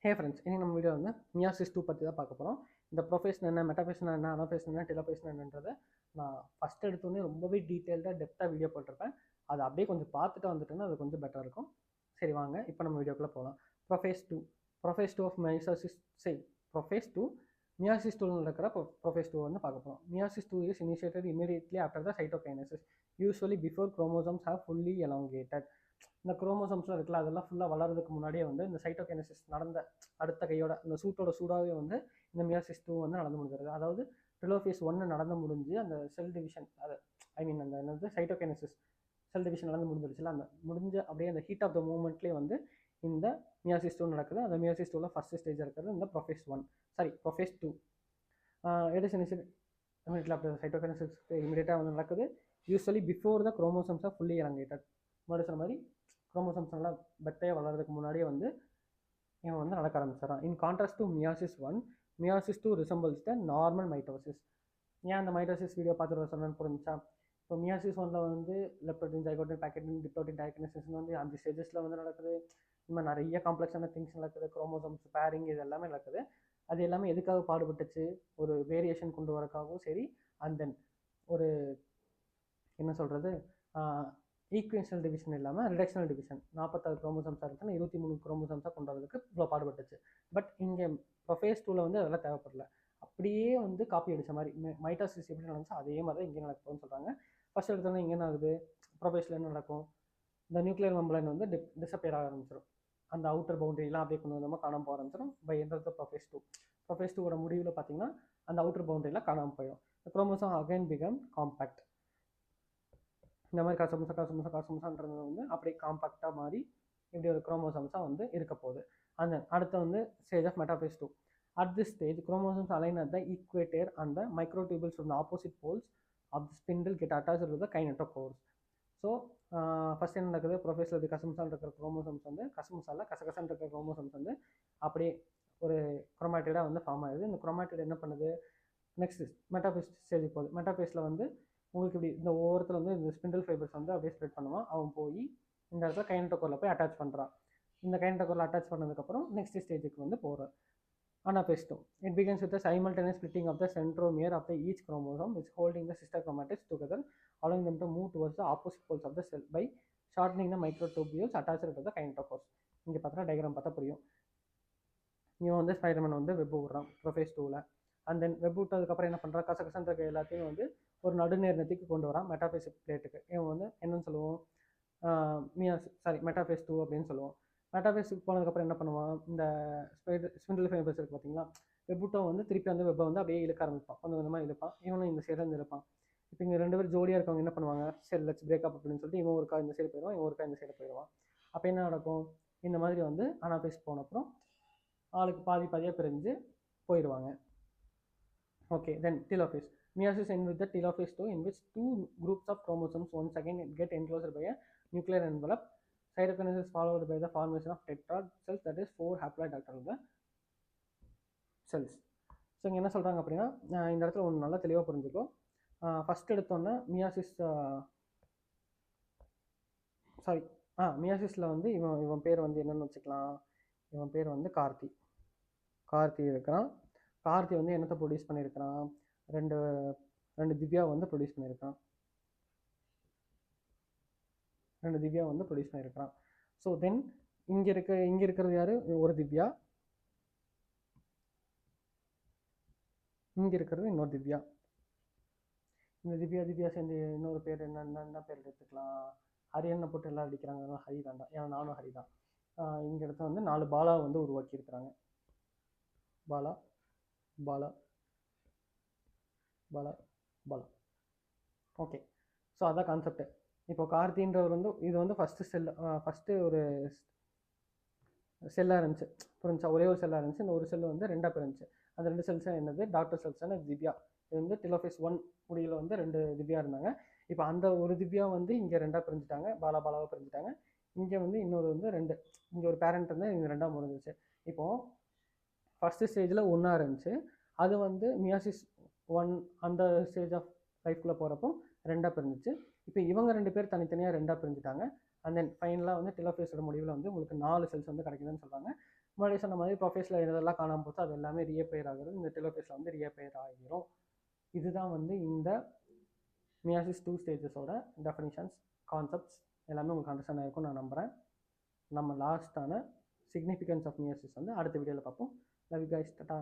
Hey friends, இனி நம்ம video வந்து மியாசிஸ் 2 பற்றி தான் பார்க்க போகிறோம். இந்த ப்ரொஃபேஷன் என்ன, மெட்டாஃபேஷன் என்ன, அனாஃபேஷன் என்ன, டெலோஃபேஷன் என்னன்றதை நான் ஃபஸ்ட் எடுத்தோடனே ரொம்பவே டீட்டெயில்டாக டெப்த்தாக வீடியோ போட்டிருப்பேன். அதை அப்படியே கொஞ்சம் பார்த்துட்டு வந்துட்டோன்னா அது கொஞ்சம் பெட்டராக இருக்கும். சரி வாங்க இப்போ நம்ம வீடியோக்குள்ளே போகலாம். Prophase 2 of meiosis prophase 2 meiosis 2 இருக்கிற ப்ரொஃபேஸ் 2 வந்து பார்க்க போகிறோம். Meiosis 2 is initiated immediately after the cytokinesis, usually before chromosomes have fully elongated. இந்த குரோமோசோம்ஸ்லாம் இருக்குல்ல, அதெல்லாம் ஃபுல்லாக வளர்றதுக்கு முன்னாடியே வந்து இந்த சைட்டோகைனசிஸ் நடந்த அடுத்த கையோட இந்த சூட்டோட சூடாகவே வந்து இந்த மியாசிஸ் 2 வந்து நடந்து முடிஞ்சிருது. அதாவது டெலோஃபேஸ் 1 நடந்து முடிஞ்சு அந்த செல் டிவிஷன், அது அந்த என்னது சைட்டோகைனசிஸ் செல் டிவிஷன் நடந்து முடிஞ்சிருச்சுல, அந்த முடிஞ்ச அப்படியே அந்த ஹீட் ஆஃப் த மூமெண்ட்லேயே வந்து இந்த மியாசிஸ் 2 நடக்குது. அந்த மியாசிஸ் 2ல ஃபர்ஸ்ட் ஸ்டேஜ் இருக்கிறது இந்த prophase 2. It is immediately after cytokinesis இமிடியேட்டாக வந்து நடக்குது. Usually before the chromosomes are fully elongated. முன்னாடி சொன்ன மாதிரி குரோமோசோம்ஸ் நல்லா பெட்டையாக வளர்றதுக்கு முன்னாடியே வந்து இவன் வந்து நடக்க ஆரம்பிச்சிடறான். In contrast to meiosis 1, meiosis 2 resembles the normal mitosis. ஏன் அந்த மைட்டோசிஸ் வீடியோ பார்த்துட்டு சொன்னேன்னு புரிஞ்சா? இப்போ மியாசிஸ் 1ல் வந்து லெப்டோட்டின், ஜைகோட்டின், பேக்கெட்டின், டிப்ளோட்டின், டைகனசிஸ் வந்து அந்த ஸ்டேஜஸில் வந்து நடக்குது. இந்த மாதிரி நிறைய காம்ப்ளெக்ஸான திங்ஸ் நடக்குது. குரோமோசோம்ஸ் பேரிங் இது எல்லாமே நடக்குது. அது எல்லாமே எதுக்காக பாடுபட்டுச்சு? ஒரு வேரியேஷன் கொண்டு வரக்காகவும் சரி, அண்ட் தென் ஒரு என்ன சொல்கிறது, ஈக்குவேஷனல் டிவிஷன் இல்லாமல் ரிடக்ஷனல் டிவிஷன் 46 குரோமோசோம்ஸாக இருந்துச்சுன்னா 23 குரோமோசோம்ஸாக கொண்டு வரதுக்கு இவ்வளோ பாடுபட்டுச்சு. பட் இங்கே ப்ரொஃபேஸ் 2ல் வந்து அதெல்லாம் தேவைப்படல. அப்படியே வந்து காப்பி அடித்த மாதிரி மைட்டாசிஸ் எப்படி நடந்துச்சோ அதே மாதிரி தான் இங்கே நடக்கும்னு சொல்கிறாங்க. ஃபர்ஸ்ட் எடுத்தோன்னா இங்கே என்ன ஆகுது, ப்ரொஃபேஸில் என்ன நடக்கும், இந்த நியூக்ளியர் மெம்பரேன் வந்து டிஸப்பியர் ஆக ஆரம்பிச்சிடும். அந்த அவுட்டர் பவுண்டரிலாம் அப்படியே கொஞ்சம் கொஞ்சமாக காணாமல் போக ஆரம்பிச்சிடும். By end of the prophase 2 முடிவில் பார்த்தீங்கன்னா அந்த அவுட்டர் பவுண்டரிலாம் காணாமல் போயிடும். Chromosome again become compact. இந்த மாதிரி கசமுசான்றது வந்து அப்படியே காம்பாக்டாக மாறி இப்படி ஒரு குரோமோசோம்ஸாக வந்து இருக்க போகுது. அந்த அடுத்து வந்து stage of metaphase 2. At this stage chromosomes align at the equator and the microtubules from the opposite poles of the spindle get attached to the kinetochores. So first என்ன நடக்குது, ப்ரொஃபேஸில் இது கசமுசான் இருக்கிற குரோமோசோம்ஸ் வந்து கசகசான் இருக்கிற குரோமோசோம்ஸ் வந்து அப்படியே ஒரு குரோமாட்டிடாக வந்து ஃபார்ம் ஆகுது. இந்த குரோமாட்டிட் என்ன பண்ணுது, நெக்ஸ்ட் மெட்டாஃபேஸ் ஸ்டேஜுக்கு போகுது. மெட்டாஃபேஸில் வந்து உங்களுக்கு இப்படி இந்த ஓரத்தில் வந்து இந்த ஸ்பிண்டில் ஃபைபர்ஸ் வந்து அப்படியே ஸ்ப்ரெட் பண்ணுவான். அவன் போய் இந்த இடத்துல கைனட்டோகோரில் போய் அட்டாச் பண்ணுறான். இந்த கைனட்டோகோரில் அட்டாச் பண்ணதுக்கப்புறம் நெக்ஸ்ட் ஸ்டேஜுக்கு வந்து போகிறார். Anaphase 2. It begins with the simultaneous splitting of the centromere of the each chromosome which holding the sister chromatids together, allowing them to move towards the opposite poles of the cell by shortening the microtubules attached to the kinetochores. இங்கே பார்த்தா diagram பார்த்தா புரியும். இவன் வந்து Spiderman வந்து web விடுறான் prophase 2ல். And then web விட்டதுக்கப்புறம் என்ன பண்ணுறான், கசகசன் இருக்க எல்லாத்தையும் வந்து ஒரு நடுநேர்நத்துக்கு கொண்டு வரான் மெட்டாஃபேஸ் பிளேட்டுக்கு. இவன் வந்து என்னன்னு சொல்லுவோம், மெட்டாஃபேஸ் 2 அப்படின்னு சொல்லுவோம். மெட்டாஃபேஸுக்கு போனதுக்கப்புறம் என்ன பண்ணுவான், இந்த ஸ்பிண்டில் ஃபைபர்ஸ் இருக்குது பார்த்தீங்களா, வெப்புட்டோ வந்து திருப்பி அந்த வெப்பை வந்து அப்படியே இழுக்க ஆரம்பிப்பான். கொஞ்சம் கொஞ்சமாக இழுப்பான். இவனும் இந்த சைடு வந்து இழுப்பான். இப்போ இங்கே 2 பேர் ஜோடியாக இருக்கவங்க என்ன பண்ணுவாங்க, சரி லெட்ஸ் பிரேக்கப் அப்படின்னு சொல்லிட்டு இவன் ஒருக்கா இந்த சைடு போயிடுவான், இவன் ஒருக்கா இந்த சைடு போயிடுவான். அப்போ என்ன நடக்கும், இந்த மாதிரி வந்து அனாஃபேஸ் போனப்புறம் ஆளுக்கு பாதி பாதியாக பிரிஞ்சு போயிடுவாங்க. Okay, then telophase. Meiosis ends with the telophase 2, in which two groups of chromosomes once again get enclosed by a nuclear envelope. Cytokinesis followed by the formation of tetrad cells, that is 4 haploid order of the cells. So இங்கே என்ன சொல்கிறாங்க அப்படின்னா, இந்த இடத்துல ஒன்று நல்லா தெளிவாக புரிஞ்சுக்கோ. ஃபஸ்ட் எடுத்தோன்னே மியாசிஸில் வந்து இவன் பேர் வந்து என்னென்னு வச்சுக்கலாம், இவன் பேர் வந்து கார்த்தி இருக்கிறான். கார்த்தி வந்து என்னத்தை ப்ரொடியூஸ் பண்ணியிருக்கிறான், ரெண்டு திவ்யா வந்து ப்ரொடியூஸ் பண்ணியிருக்கிறான். ஸோ தென் இங்கே இருக்கிறது யார், ஒரு திவ்யா, இங்கே இருக்கிறது இன்னொரு திவ்யா. இந்த திவ்யா சேர்ந்து இன்னொரு பேர் என்ன பேர் எடுத்துக்கலாம், ஹரியனை போட்டு எல்லாம் அடிக்கிறாங்க, ஹரி தான்டா, ஏன்னா நானும் ஹரி தான். இங்கே இடத்துல வந்து 4 பாலா வந்து உருவாக்கியிருக்கிறாங்க. பாலா ஓகே. ஸோ அதான் கான்செப்ட். இப்போ கார்த்தின்றவர் வந்து இது வந்து ஃபஸ்ட்டு ஒரு செல்லாக இருந்துச்சு, புரிஞ்சா, ஒரே ஒரு செல்லாக இருந்துச்சு. இந்த ஒரு செல்லு வந்து 2 பிரிஞ்சுச்சு. அந்த 2 செல்ஸ் என்னது, டாக்டர் செல்ஸ்னா திவ்யா. இது வந்து டெலோஃபேஸ் 1 முடிவில் வந்து 2 திவ்யா இருந்தாங்க. இப்போ அந்த ஒரு திவ்யா வந்து இங்கே 2 பிரிஞ்சுட்டாங்க, பாலாவை பிரிஞ்சுட்டாங்க. இங்கே வந்து இன்னொரு வந்து 2, இங்கே ஒரு பேரண்ட் இருந்தால் இங்கே 2 முடிஞ்சிச்சு. இப்போது ஃபஸ்ட்டு ஸ்டேஜில் ஒன்றா இருந்துச்சு, அது வந்து மியாசிஸ் 1 அந்த ஸ்டேஜ் ஆஃப் லைஃப்குள்ளே போகிறப்போ 2 பிரிஞ்சிச்சு. இப்போ இவங்க 2 பேர் தனித்தனியாக 2 பிரிஞ்சுட்டாங்க. அண்ட் தென் ஃபைனலாக வந்து டெலோஃபேஸோட முடிவில் வந்து உங்களுக்கு 4 செல்ஸ் வந்து கிடைக்குதுன்னு சொல்கிறாங்க. முன்னாடி சொன்ன மாதிரி ப்ரொஃபேஸில் எதெல்லாம் காணாமல் போச்சு அது எல்லாமே ரீஅப்பேர் ஆகுது. இந்த டெலோஃபேஸில் வந்து ரீஅப்பேர் ஆகிரும். இதுதான் வந்து இந்த மியாசிஸ் 2 ஸ்டேஜஸோட டெஃபினிஷன்ஸ், கான்செப்ட்ஸ் எல்லாமே உங்களுக்கு அண்டர்ஸ்டாண்ட் ஆகிருக்கும்னு நான் நம்புகிறேன். நம்ம லாஸ்ட்டான சிக்னிஃபிகன்ஸ் ஆஃப் மியாசிஸ் வந்து அடுத்த வீடியோவில் பார்ப்போம். Love you guys, Tata.